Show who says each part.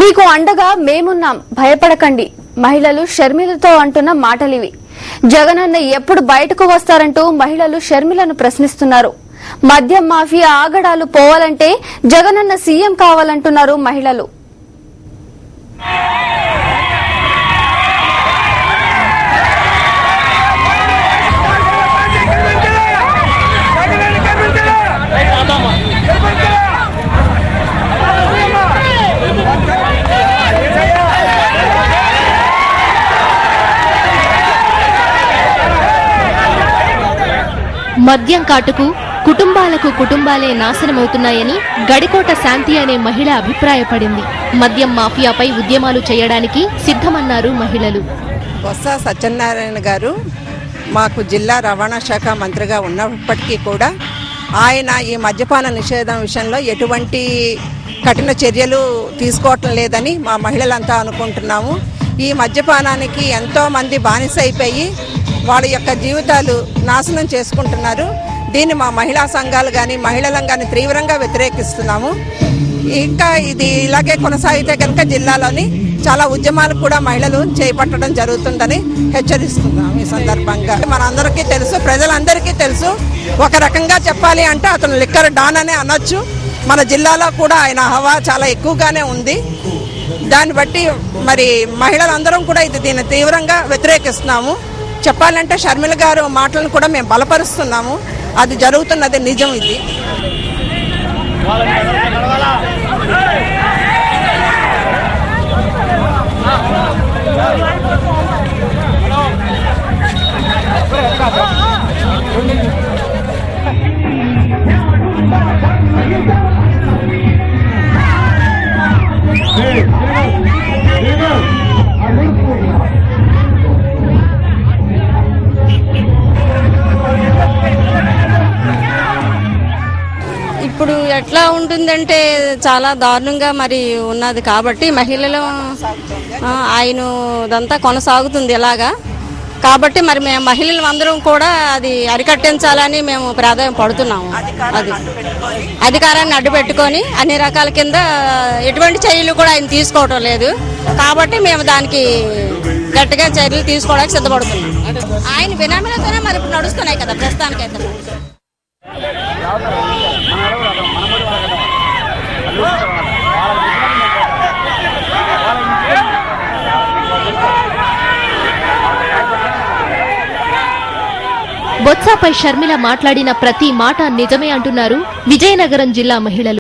Speaker 1: మీకు అండగా మేమున్నాం, భయపడకండి. మహిళలు షర్మిలతో అంటున్న మాటలివి. జగనన్న ఎప్పుడు బయటకు వస్తారంటూ మహిళలు షర్మిలను ప్రశ్నిస్తున్నారు. మద్యం మాఫియా ఆగడాలు పోవాలంటే జగనన్న సీఎం కావాలంటున్నారు మహిళలు.
Speaker 2: మద్యం కాటుకు కుటుంబాలే నాశనమవుతున్నాయని గడికోట శాంతి అనే మహిళ అభిప్రాయపడింది. మద్యం మాఫియాపై ఉద్యమాలు చేయడానికి సిద్ధమన్నారు మహిళలు.
Speaker 3: బొత్స సత్యనారాయణ గారు మాకు జిల్లా రవాణా శాఖ మంత్రిగా ఉన్నప్పటికీ కూడా ఆయన ఈ మద్యపాన నిషేధం విషయంలో ఎటువంటి కఠిన చర్యలు తీసుకోవటం లేదని మా మహిళలంతా అనుకుంటున్నాము. ఈ మద్యపానానికి ఎంతో మంది బానిస అయిపోయి వాళ్ళ యొక్క జీవితాలు నాశనం చేసుకుంటున్నారు. దీన్ని మా మహిళా సంఘాలు కానీ మహిళలను కానీ తీవ్రంగా వ్యతిరేకిస్తున్నాము. ఇంకా ఇది ఇలాగే కొనసాగితే కనుక జిల్లాలోని చాలా ఉద్యమాలు కూడా మహిళలు చేపట్టడం జరుగుతుందని హెచ్చరిస్తున్నాం. ఈ సందర్భంగా మనందరికీ తెలుసు, ప్రజలందరికీ తెలుసు. ఒక రకంగా చెప్పాలి అంటే అతను లిక్కర్ డాన్ అనే అనొచ్చు. మన జిల్లాలో కూడా ఆయన హవా చాలా ఎక్కువగానే ఉంది. దాన్ని బట్టి మరి మహిళలందరం కూడా దీన్ని తీవ్రంగా వ్యతిరేకిస్తున్నాము. చెప్పాలంటే షర్మిల గారు మాటలను కూడా మేము బలపరుస్తున్నాము. అది జరుగుతున్నది నిజం. ఇది
Speaker 4: ఇప్పుడు ఎట్లా ఉంటుందంటే చాలా దారుణంగా మరి ఉన్నది కాబట్టి మహిళలు ఆయన ఇదంతా కొనసాగుతుంది ఇలాగా. కాబట్టి మరి మేము మహిళలు అందరం కూడా అది అరికట్టించాలని మేము ప్రాధాన్యం పడుతున్నాము. అది అధికారాన్ని అడ్డుపెట్టుకొని అన్ని రకాల కింద ఎటువంటి చర్యలు కూడా ఆయన తీసుకోవటం లేదు. కాబట్టి మేము దానికి గట్టిగా చర్యలు తీసుకోవడానికి సిద్ధపడుతున్నాం. ఆయన బినామీలతోనే మరి ఇప్పుడు నడుస్తున్నాయి కదా ప్రస్తుతానికైతే.
Speaker 2: బొత్సపై షర్మిల మాట్లాడిన ప్రతి మాట నిజమే అంటున్నారు విజయనగరం జిల్లా మహిళలు.